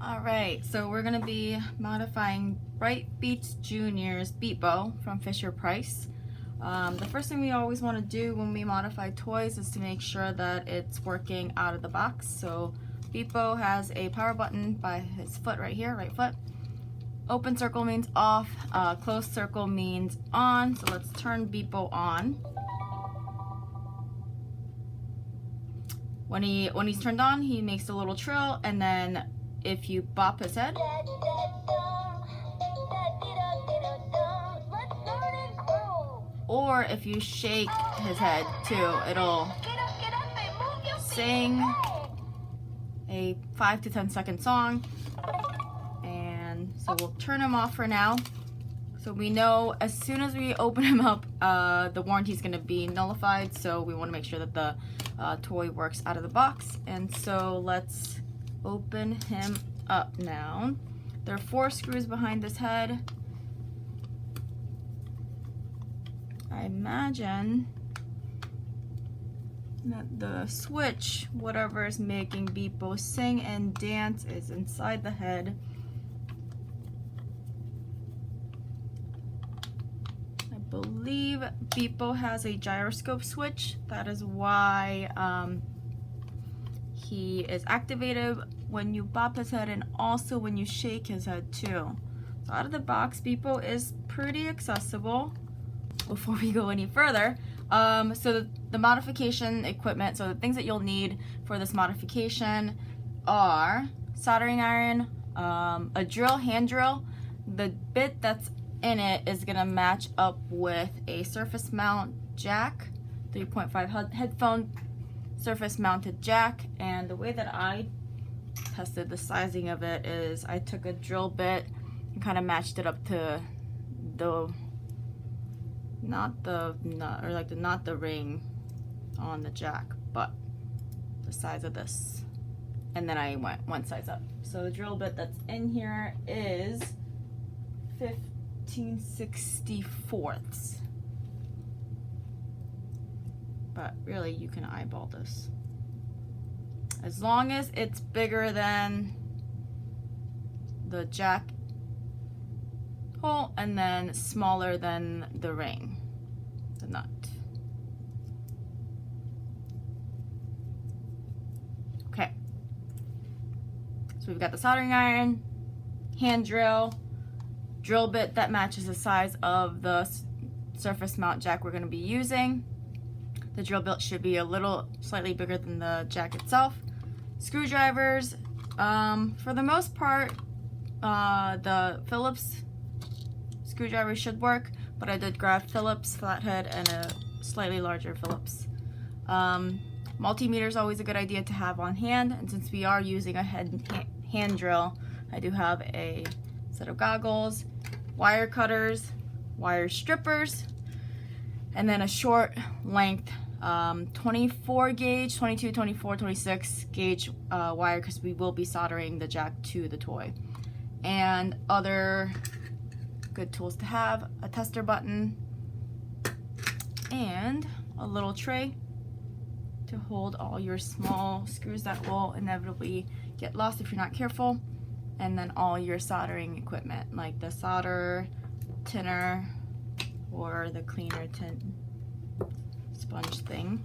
Alright, so we're going to be modifying Bright Beats Jr.'s BeatBo from Fisher-Price. The first thing we always want to do when we modify toys is to make sure that it's working out of the box. So BeatBo has a power button by his foot right here, right foot. Open circle means off, closed circle means on. So let's turn BeatBo on. When he's turned on, he makes a little trill, and then if you bop his head, or if you shake his head too, it'll sing a 5 to 10 second song. And so we'll turn him off for now. So we know as soon as we open him up, the warranty is going to be nullified. So we want to make sure that the toy works out of the box. And so let's open him up now. There are 4 screws behind this head. I imagine that the switch, whatever is making BeatBo sing and dance, is inside the head. I believe BeatBo has a gyroscope switch. That is why he is activated when you bop his head and also when you shake his head too. So out of the box, BeatBo is pretty accessible. Before we go any further, so the modification equipment, so the things that you'll need for this modification are soldering iron, a drill, hand drill. The bit that's in it is gonna match up with a surface mount jack, 3.5 headphone surface mounted jack. And the way that I tested the sizing of it is I took a drill bit and kind of matched it up to the not the ring on the jack, but the size of this, and then I went one size up. So the drill bit that's in here is 15/64, but really you can eyeball this as long as it's bigger than the jack hole and then smaller than the ring, the nut. Okay, so we've got the soldering iron, hand drill, drill bit that matches the size of the surface mount jack we're going to be using. The drill bit should be a little slightly bigger than the jack itself. Screwdrivers, for the most part, the Phillips screwdriver should work, but I did grab Phillips flathead and a slightly larger Phillips. Multimeter is always a good idea to have on hand, and since we are using a hand drill, I do have a set of goggles, wire cutters, wire strippers, and then a short length 24 gauge, 22, 24, 26 gauge wire, because we will be soldering the jack to the toy. And other good tools to have: a tester button and a little tray to hold all your small screws that will inevitably get lost if you're not careful, and then all your soldering equipment like the solder tinner or the cleaner sponge thing.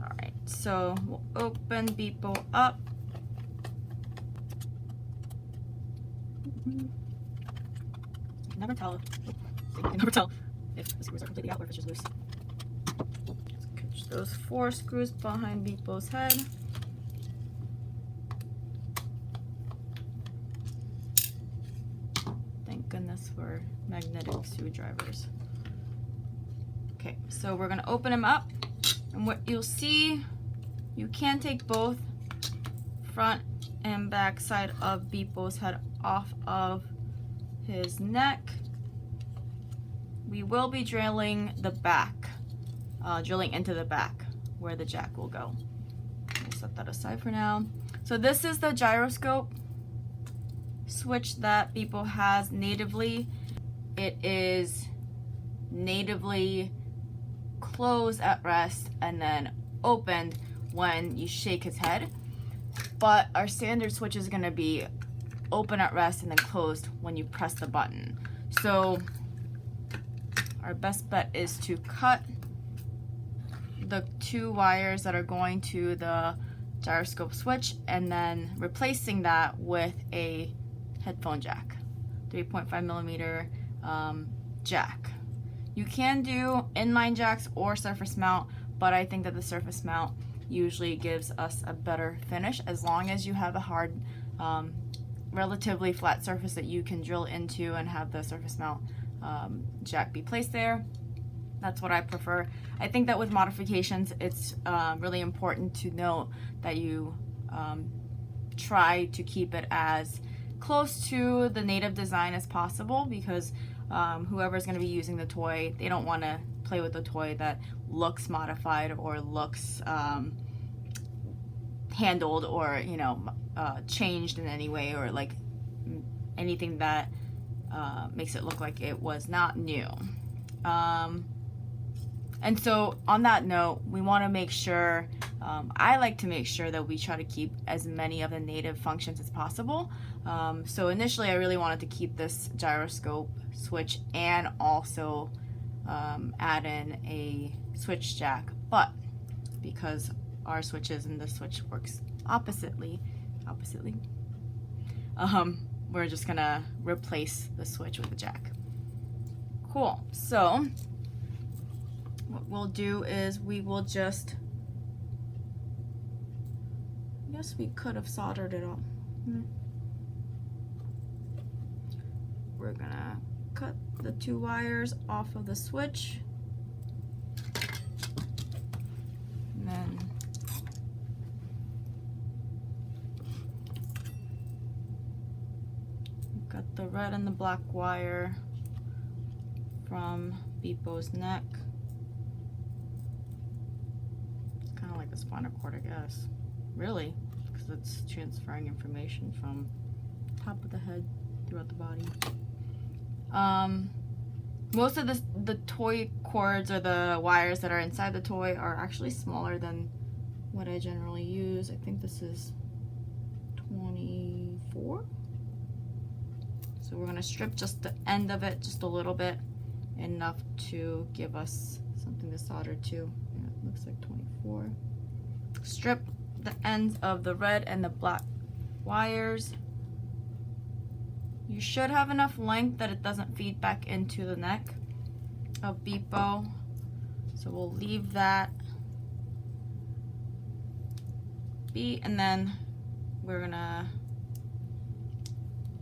Alright, so we'll open BeatBo up. You can never tell if the screws are completely out or if it's just loose. Just catch those 4 screws behind BeatBo's head. Thank goodness for magnetic screwdrivers. Okay, so we're gonna open him up, and what you'll see, you can take both front and back side of BeatBo's head off of his neck. We will be drilling the back, drilling into the back where the jack will go. We'll set that aside for now. So this is the gyroscope switch that BeatBo has natively. It is natively closed at rest and then opened when you shake his head. But our standard switch is going to be open at rest and then closed when you press the button. So our best bet is to cut the 2 wires that are going to the gyroscope switch and then replacing that with a headphone jack, 3.5 millimeter jack. You can do inline jacks or surface mount, but I think that the surface mount usually gives us a better finish as long as you have a hard, relatively flat surface that you can drill into and have the surface mount jack be placed there. That's what I prefer. I think that with modifications, it's really important to note that you try to keep it as close to the native design as possible, because whoever's going to be using the toy, they don't want to play with a toy that looks modified or looks handled or, you know, changed in any way, or like anything that makes it look like it was not new. And so on that note, we want to make sure, I like to make sure that we try to keep as many of the native functions as possible. So initially I really wanted to keep this gyroscope switch and also add in a switch jack, but because our switches and this switch works oppositely, we're just gonna replace the switch with a jack. Cool. So what we'll do is we will just, I guess we could have soldered it on. We're gonna cut the 2 wires off of the switch, and then we've got the red and the black wire from BeatBo's neck. Kind of like a spinal cord, I guess. Really, because it's transferring information from top of the head throughout the body. Most of the toy cords or the wires that are inside the toy are actually smaller than what I generally use. I think this is 24. So we're gonna strip just the end of it just a little bit, enough to give us something to solder to. Yeah, it looks like 24. Strip the ends of the red and the black wires. You should have enough length that it doesn't feed back into the neck of BeatBo. So we'll leave that be, and then we're gonna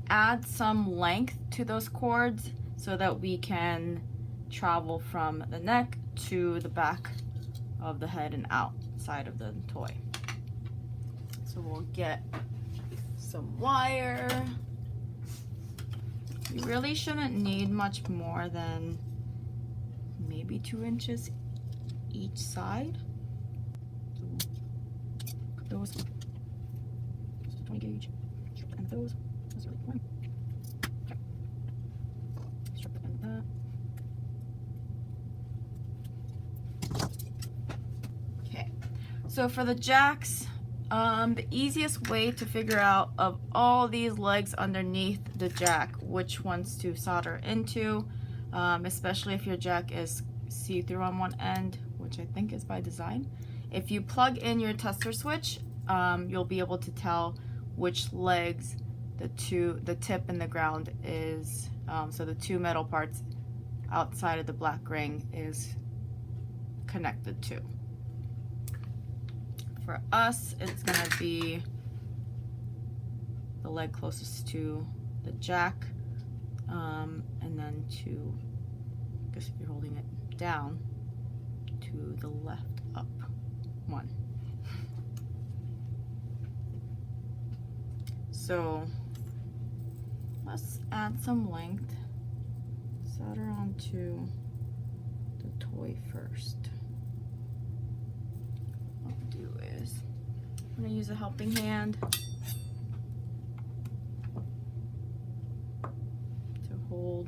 add some length to those cords so that we can travel from the neck to the back of the head and outside of the toy. So we'll get some wire. You really shouldn't need much more than maybe 2 inches each side. So cut those. Just a 20 gauge. Strip the end of those. That's really fun. Okay. Strip the end of that. Okay. So for the jacks, the easiest way to figure out of all these legs underneath the jack which ones to solder into, especially if your jack is see-through on one end, which I think is by design. If you plug in your tester switch, you'll be able to tell which legs the tip and the ground is, so the 2 metal parts outside of the black ring is connected to. For us, it's gonna be the leg closest to the jack, and then to, I guess if you're holding it down, to the left up one. So let's add some length, solder onto the toy first. What I'll do is I'm going to use a helping hand to hold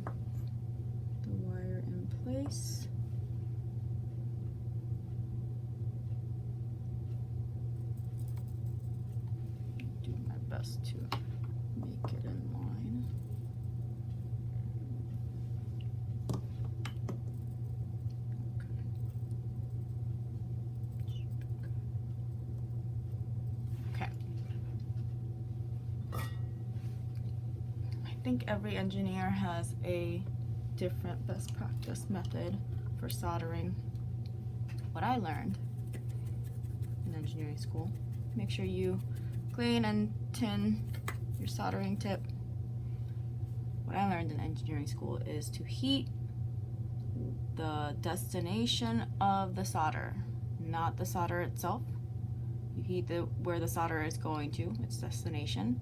the wire in place. Do my best to make it in line. Okay. I think every engineer has a different best practice method for soldering. What I learned in engineering school, make sure you clean and tin your soldering tip. What I learned in engineering school is to heat the destination of the solder, not the solder itself. You heat where the solder is going to, its destination,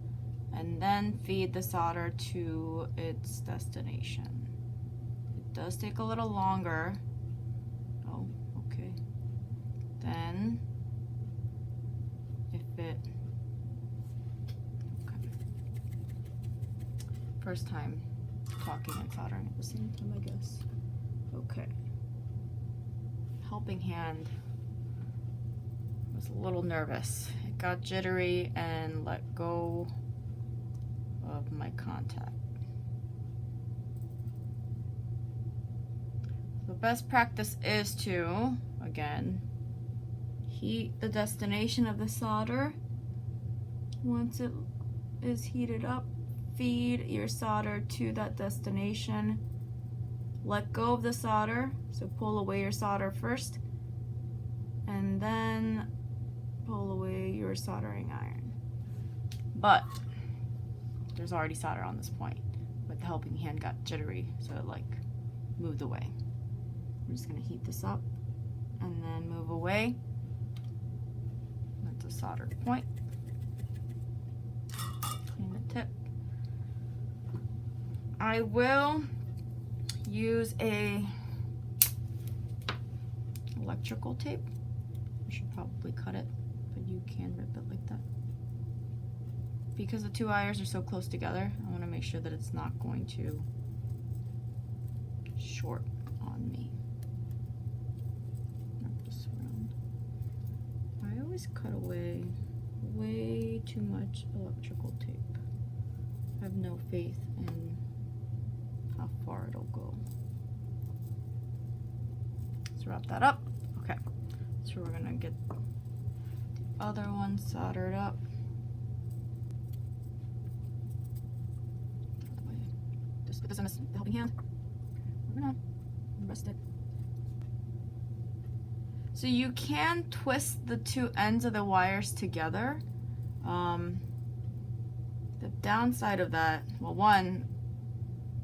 and then feed the solder to its destination. It does take a little longer. Oh, okay. Then, if it, okay. First time talking and soldering at the same time, I guess. Okay. Helping hand was a little nervous. It got jittery and let go of my contact. The best practice is to, again, heat the destination of the solder. Once it is heated up, feed your solder to that destination. Let go of the solder, so pull away your solder first, and then pull away your soldering iron. But there's already solder on this point, but the helping hand got jittery, so it like moved away. I'm just gonna heat this up and then move away. That's a soldered point. Clean the tip. I will use a electrical tape. I should probably cut it, but you can rip it like that. Because the two wires are so close together, I want to make sure that it's not going to short on me. Wrap this around. I always cut away way too much electrical tape. I have no faith in how far it'll go. Let's wrap that up. Okay, so we're gonna get the other one soldered up. Just put this in the helping hand. We're gonna rest it. So you can twist the two ends of the wires together. The downside of that, well, one,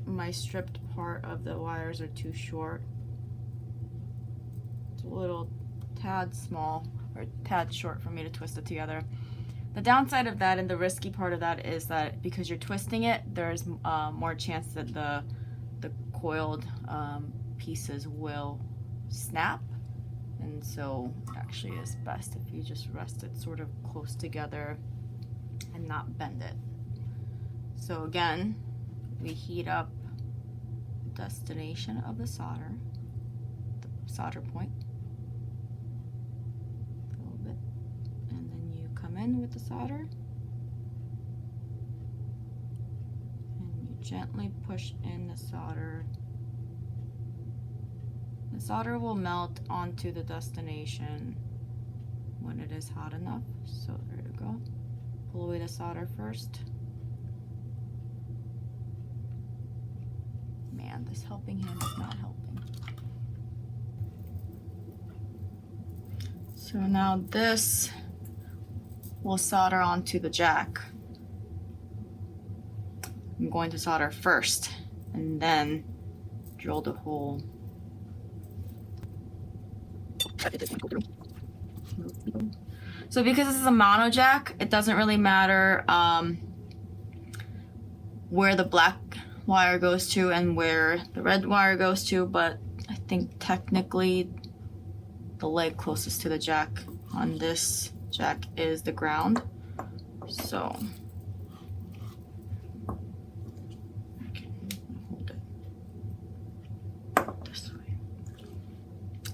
my stripped part of the wires are too short. It's a little tad small or tad short for me to twist it together. The downside of that and the risky part of that is that because you're twisting it, there's more chance that the coiled pieces will snap. And so it actually is best if you just rest it sort of close together and not bend it. So again, we heat up the destination of the solder, the solder point, a little bit, and then you come in with the solder and you gently push in the solder. The solder will melt onto the destination when it is hot enough. So there you go. Pull away the solder first. Man, this helping hand is not helping. So now this will solder onto the jack. I'm going to solder first and then drill the hole. So because this is a mono jack, it doesn't really matter where the black wire goes to and where the red wire goes to, but I think technically the leg closest to the jack on this jack is the ground. So hold it this way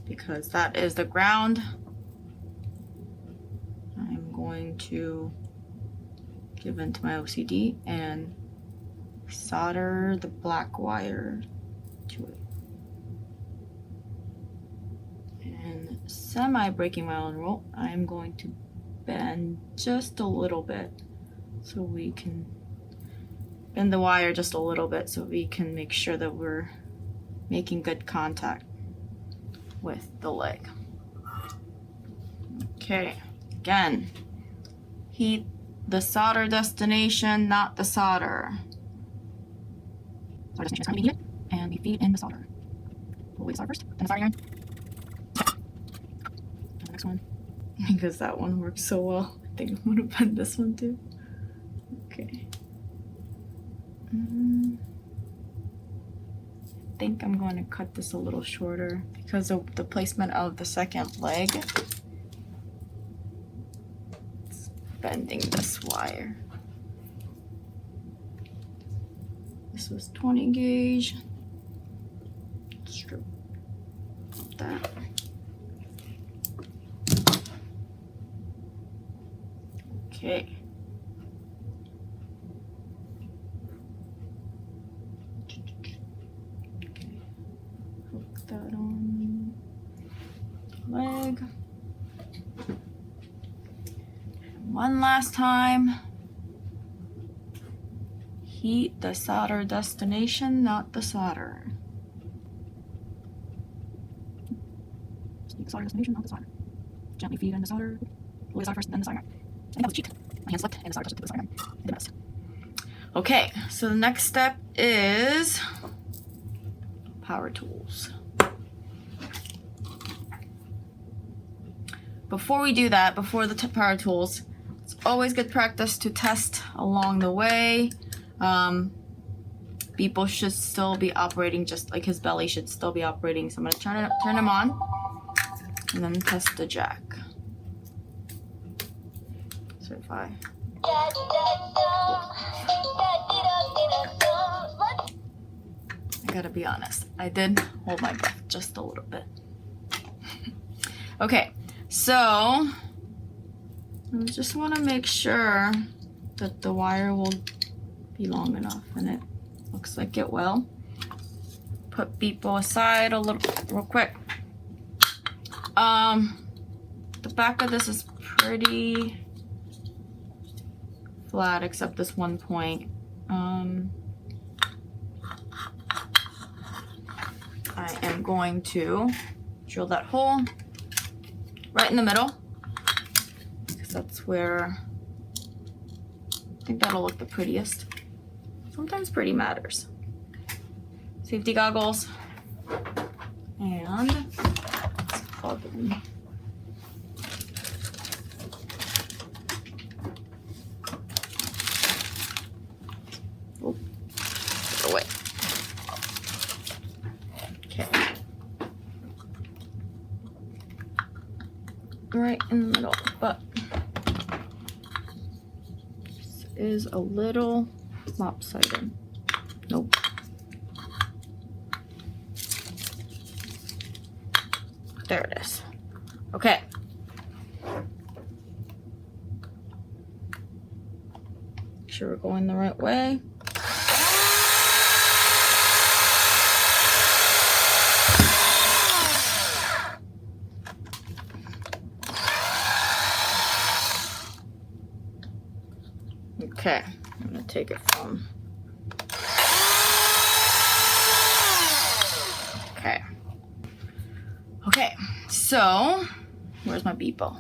because that is the ground. I'm going to give in to my OCD and solder the black wire to it. And semi-breaking my own rule, I'm going to bend just a little bit so we can bend the wire just a little bit so we can make sure that we're making good contact with the leg. Okay, again, heat the solder destination, not the solder. Solder destination is going to be heated, and we feed in the solder. We'll wait the solder first, then the soldering iron. And the next one, because that one works so well, I think I'm going to bend this one too. Okay. I think I'm going to cut this a little shorter because of the placement of the second leg. It's bending this wire. This was 20 gauge. Strip that. Okay. Hook that on leg. And one last time. Heat the solder destination, not the solder. Heat the solder destination, not the solder. Gently feed in the solder. Roll the solder first, then the solder. I think that was cheat. My hand slipped and the solder touched the solder. I did mess. Okay, so the next step is power tools. Before we do that, before the power tools, it's always good practice to test along the way. BeatBo should still be operating, just like his belly should still be operating. So I'm gonna turn him on and then test the jack. So if I gotta be honest, I did hold my breath just a little bit. Okay, so I just want to make sure that the wire will be long enough, and it looks like it will. Put BeatBo aside a little real quick. The back of this is pretty flat except this one point. I am going to drill that hole right in the middle because that's where I think that'll look the prettiest. Sometimes pretty matters. Safety goggles. And let's plug in. Oh, put it away. Okay. Right in the middle, but this is a little lopsided. Nope. There it is. Okay. Make sure we're going the right way. Okay, I'm gonna take it from. Okay. Okay, so where's my BeatBo?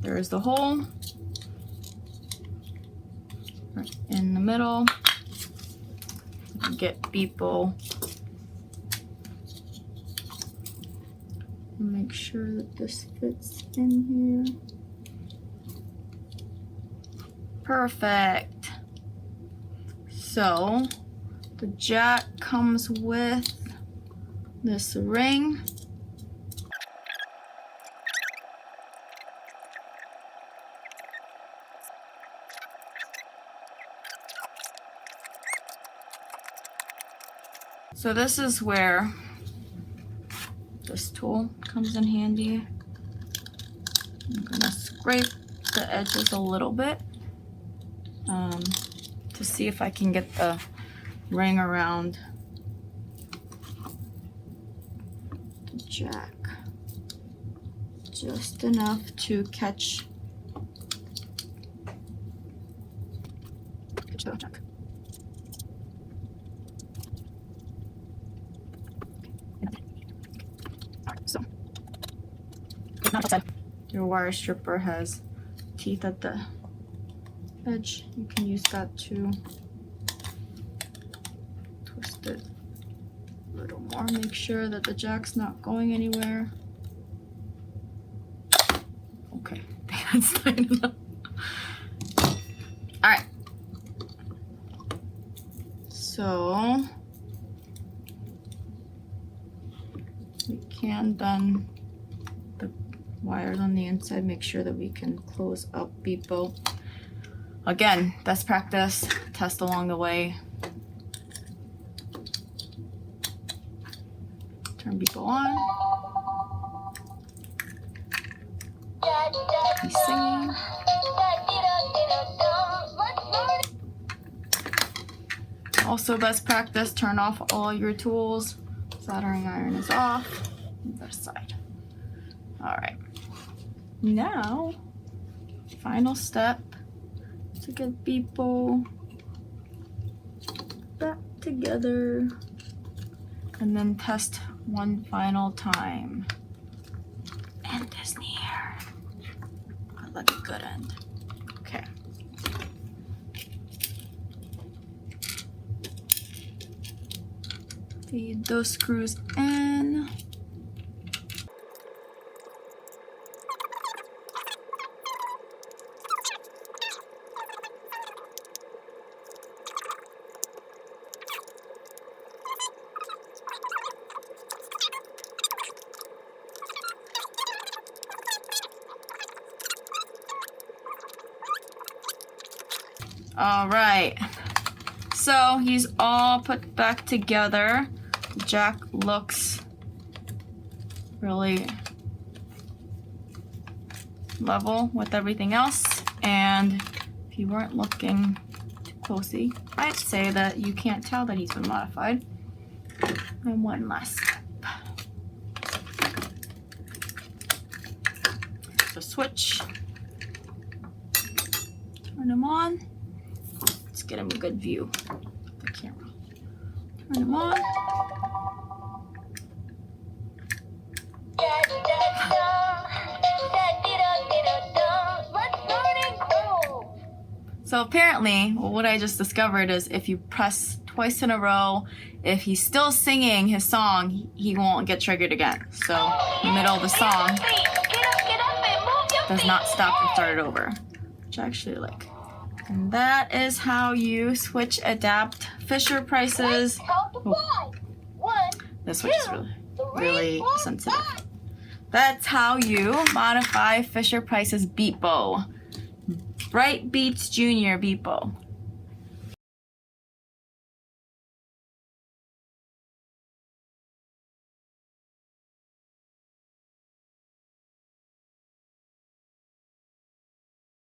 There's the hole. Right in the middle. Get BeatBo. Make sure that this fits in here. Perfect. So the jack comes with this ring. So this is where this tool comes in handy. I'm gonna scrape the edges a little bit to see if I can get the ring around the jack just enough to catch the jack. Alright, so your wire stripper has teeth at the edge. You can use that to twist it a little more. Make sure that the jack's not going anywhere. Okay, that's tight enough. Alright. So we can bend the wires on the inside, make sure that we can close up BeatBo. Again, best practice, test along the way. Turn BeatBo on. He's singing. Also best practice, turn off all your tools. Soldering iron is off. Other side. Alright. Now, final step to get BeatBo back together. And then test one final time. End is near. I like a good end. Okay. Feed those screws in. All right, so he's all put back together. The jack looks really level with everything else, and if you weren't looking too closely, I'd say that you can't tell that he's been modified. And one last step. So switch, turn him on. Let's get him a good view of the camera. Turn him on. So apparently, what I just discovered is if you press twice in a row, if he's still singing his song, he won't get triggered again. So in the middle of the song, does not stop and start it over, which I actually like. And that is how you switch adapt Fisher-Price's. Oh, this switch is really sensitive. That's how you modify Fisher-Price's BeatBo. Bright Beats Jr. BeatBo.